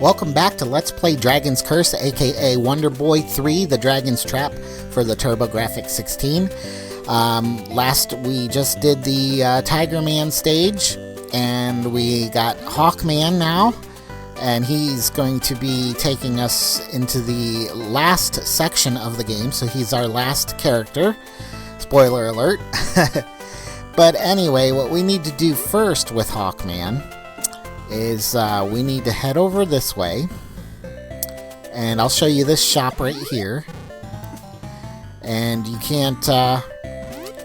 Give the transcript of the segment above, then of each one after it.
Welcome back to Let's Play Dragon's Curse, aka WonderBoy III, the Dragon's Trap for the TurboGrafx 16. Last we just did the Tiger Man stage, and we got Hawkman now, and he's going to be taking us into the last section of the game, so he's our last character. Spoiler alert. But anyway, what we need to do first with Hawkman is we need to head over this way, and I'll show you this shop right here, and you can't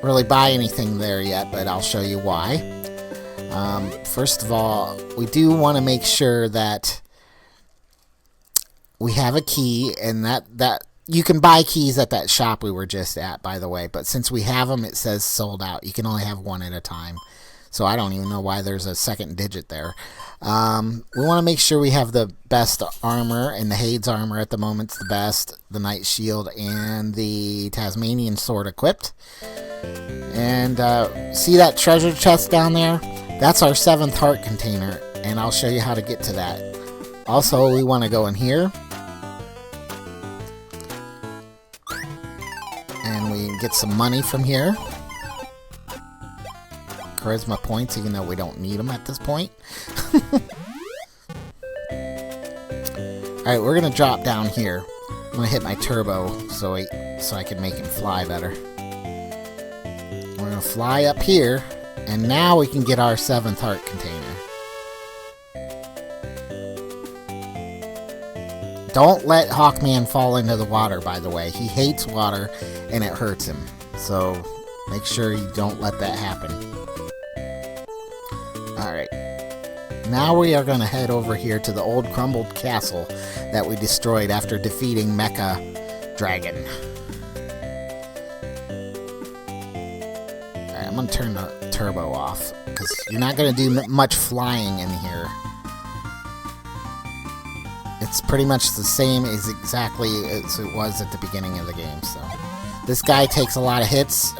really buy anything there yet, but I'll show you why. First of all, we do want to make sure that we have a key, and that you can buy keys at that shop we were just at, by the way, but since we have them, it says sold out. You can only have one at a time, so I don't even know why there's a second digit there. We want to make sure we have the best armor, and the Hades armor at the moment's the best, the Knight Shield, and the Tasmanian Sword equipped. And see that treasure chest down there? That's our 7th heart container, and I'll show you how to get to that. Also, we want to go in here, and we can get some money from here. Charisma points, even though we don't need them at this point. Alright, we're going to drop down here. I'm going to hit my turbo so I can make him fly better. We're going to fly up here, and now we can get our 7th heart container. Don't let Hawkman fall into the water, by the way. He hates water, and it hurts him. So make sure you don't let that happen. Alright, now we are going to head over here to the old crumbled castle that we destroyed after defeating Mecha Dragon. Alright, I'm going to turn the turbo off, because you're not going to do much flying in here. It's pretty much the same as exactly as it was at the beginning of the game, so. This guy takes a lot of hits,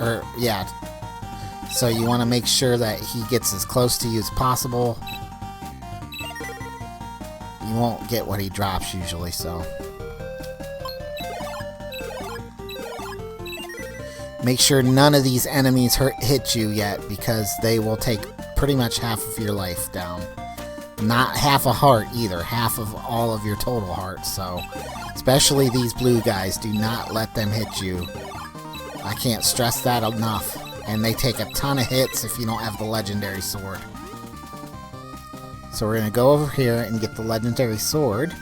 so you want to make sure that he gets as close to you as possible. You won't get what he drops usually, so. Make sure none of these enemies hit you yet, because they will take pretty much half of your life down. Not half a heart either, half of all of your total hearts, so. Especially these blue guys, do not let them hit you. I can't stress that enough. And they take a ton of hits if you don't have the legendary sword. So we're going to go over here and get the legendary sword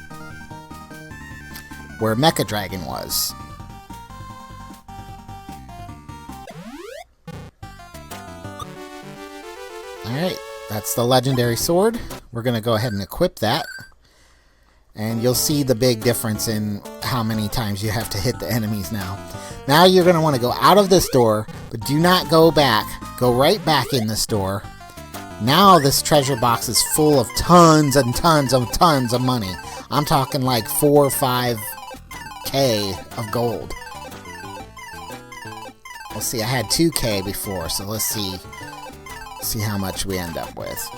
where Mecha Dragon was. Alright, that's the legendary sword. We're going to go ahead and equip that. And you'll see the big difference in how many times you have to hit the enemies now. Now you're going to want to go out of this door, but do not go back. Go right back in this door. Now this treasure box is full of tons and tons of money. I'm talking like 4 or 5K of gold. Let's see, I had 2K before, so let's see how much we end up with.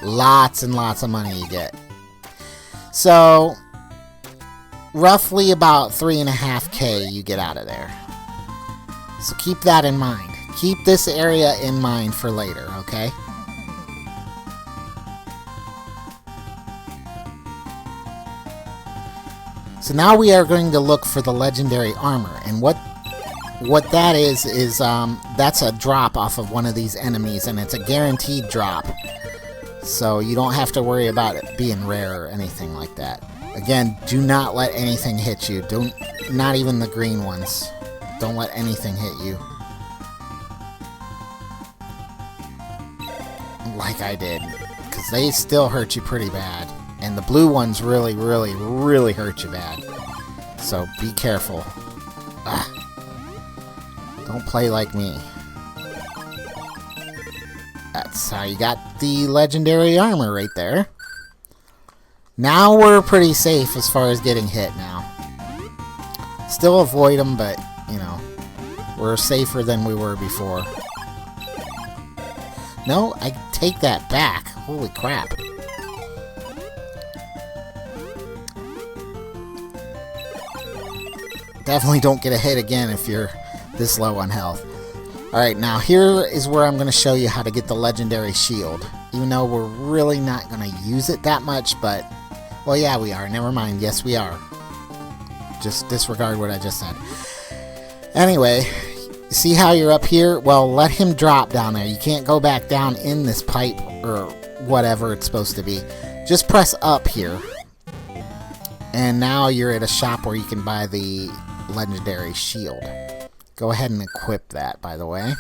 Lots and lots of money you get. So, roughly about 3.5K you get out of there. So keep that in mind. Keep this area in mind for later, okay? So now we are going to look for the legendary armor, and what that is that's a drop off of one of these enemies, and it's a guaranteed drop. So you don't have to worry about it being rare or anything like that. Again, do not let anything hit you. Not even the green ones. Don't let anything hit you. Like I did. Because they still hurt you pretty bad. And the blue ones really, really, really hurt you bad. So be careful. Don't play like me. That's how you got the legendary armor right there. Now we're pretty safe as far as getting hit now. Still avoid them, but, you know, we're safer than we were before. No, I take that back. Holy crap. Definitely don't get a hit again if you're this low on health. Alright, now here is where I'm going to show you how to get the legendary shield. Even though we're really not going to use it that much, but... Well, yeah, we are. Never mind. Yes, we are. Just disregard what I just said. Anyway, see how you're up here? Well, let him drop down there. You can't go back down in this pipe or whatever it's supposed to be. Just press up here. And now you're at a shop where you can buy the legendary shield. Go ahead and equip that, by the way.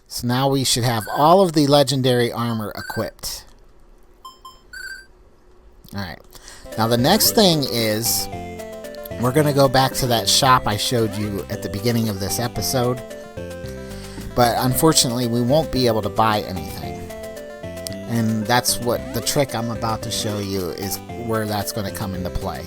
So now we should have all of the legendary armor equipped. Alright. Now the next thing is, we're going to go back to that shop I showed you at the beginning of this episode. But unfortunately, we won't be able to buy anything. And that's what the trick I'm about to show you is where that's going to come into play.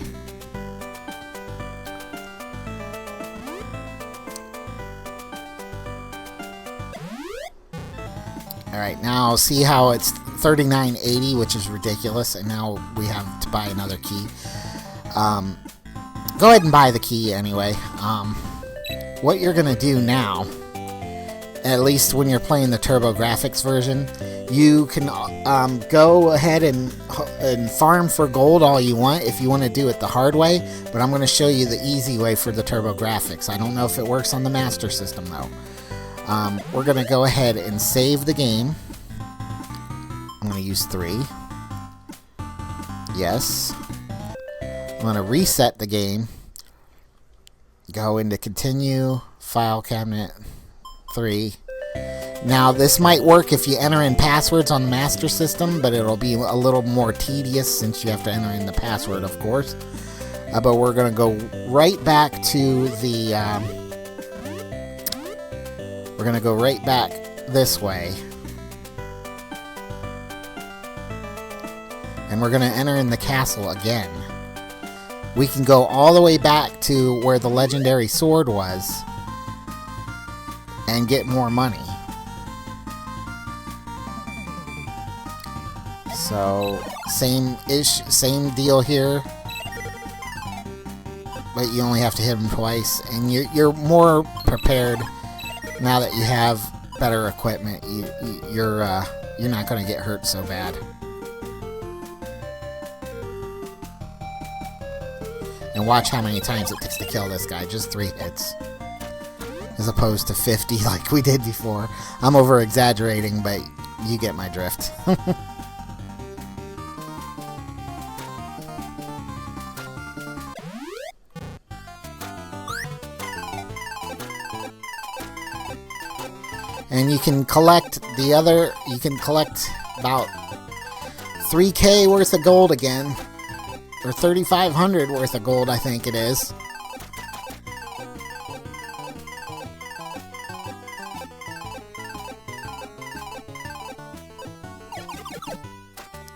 Alright, now see how it's $39.80, which is ridiculous, and now we have to buy another key. Go ahead and buy the key anyway. What you're going to do now, at least when you're playing the TurboGrafx version, you can go ahead and farm for gold all you want if you want to do it the hard way, but I'm going to show you the easy way for the TurboGrafx. I don't know if it works on the Master System though. We're going to go ahead and save the game. I'm going to use 3. Yes. I'm going to reset the game. Go into Continue, File Cabinet 3. Now, this might work if you enter in passwords on the Master System, but it'll be a little more tedious since you have to enter in the password, of course. But we're going to go right back to the... We're going to go right back this way. And we're going to enter in the castle again. We can go all the way back to where the legendary sword was and get more money. So, same deal here. But you only have to hit him twice. And you're more prepared now that you have better equipment. You're not going to get hurt so bad. And watch how many times it takes to kill this guy. Just 3 hits. As opposed to 50 like we did before. I'm over-exaggerating, but you get my drift. And you can collect you can collect about 3K worth of gold again. Or 3,500 worth of gold, I think it is.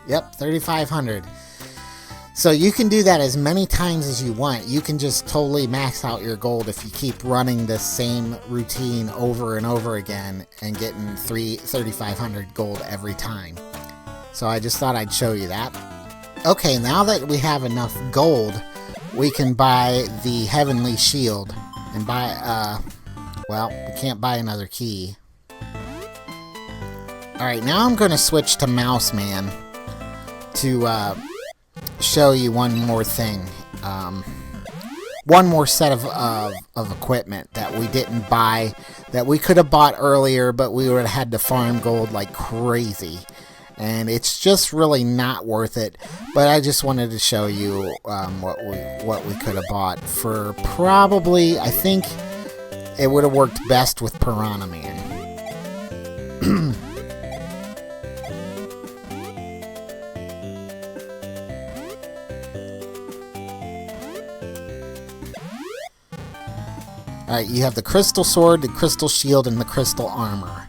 Yep, 3,500. So you can do that as many times as you want. You can just totally max out your gold if you keep running this same routine over and over again and getting 3,500 gold every time. So I just thought I'd show you that. Okay, now that we have enough gold, we can buy the Heavenly Shield. And buy, well, we can't buy another key. Alright, now I'm going to switch to Mouse Man to show you one more thing. One more set of equipment that we didn't buy, that we could have bought earlier, but we would have had to farm gold like crazy. And it's just really not worth it. But I just wanted to show you what we could have bought for probably, I think it would have worked best with Piranha Man. Alright, you have the Crystal Sword, the Crystal Shield, and the Crystal Armor,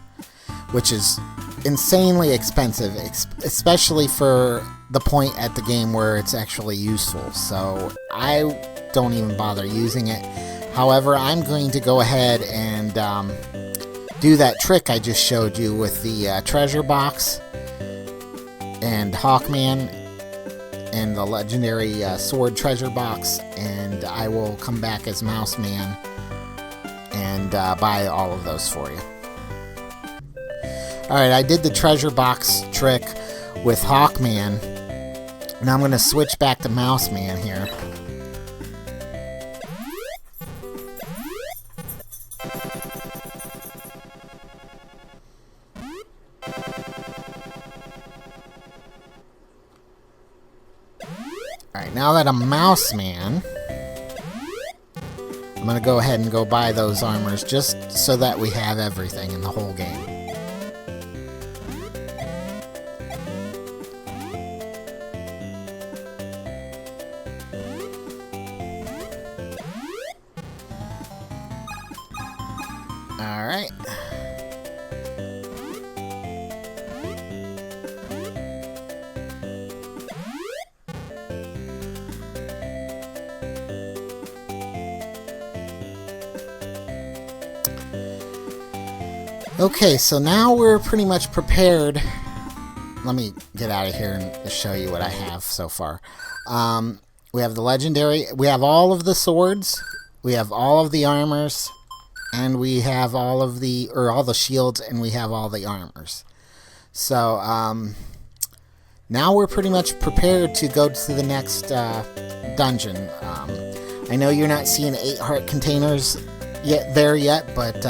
which is insanely expensive, especially for the point at the game where it's actually useful. So I don't even bother using it. However, I'm going to go ahead and do that trick I just showed you with the treasure box and Hawkman and the legendary sword treasure box, and I will come back as Mouse Man and buy all of those for you. Alright, I did the treasure box trick with Hawkman. Now I'm going to switch back to Mouse Man here. Alright, now that I'm Mouse Man, I'm going to go ahead and go buy those armors just so that we have everything in the whole game. Alright. Okay, so now we're pretty much prepared. Let me get out of here and show you what I have so far. We have the legendary, we have all of the swords, we have all of the armors, and we have all of the, or all the shields, and we have all the armors. So, now we're pretty much prepared to go to the next dungeon. I know you're not seeing 8 heart containers yet, but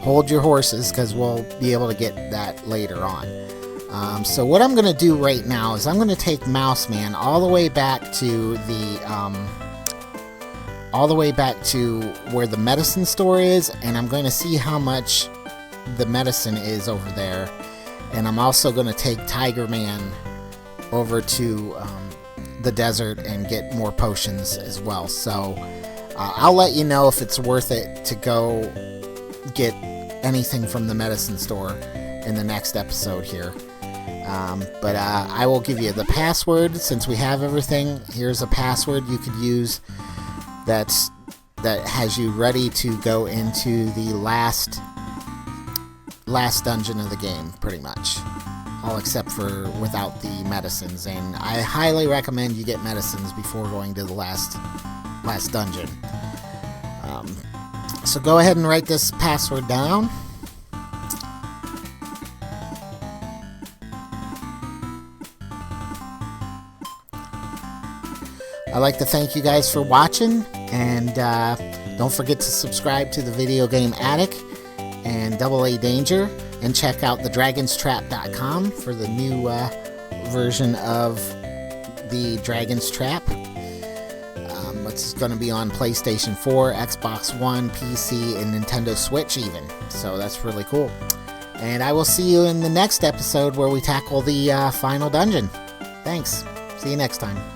hold your horses, because we'll be able to get that later on. So what I'm going to do right now is I'm going to take Mouse Man all the way back to the where the medicine store is, and I'm going to see how much the medicine is over there. And I'm also going to take Tiger Man over to the desert and get more potions as well. So I'll let you know if it's worth it to go get anything from the medicine store in the next episode here. But I will give you the password since we have everything. Here's a password you could use that has you ready to go into the last dungeon of the game, pretty much. All except for without the medicines, and I highly recommend you get medicines before going to the last dungeon. So go ahead and write this password down. I'd like to thank you guys for watching, and don't forget to subscribe to the Video Game Attic and AA Danger, and check out thedragonstrap.com for the new version of the Dragon's Trap. It's going to be on PlayStation 4, Xbox One, PC, and Nintendo Switch even. So that's really cool. And I will see you in the next episode where we tackle the final dungeon. Thanks. See you next time.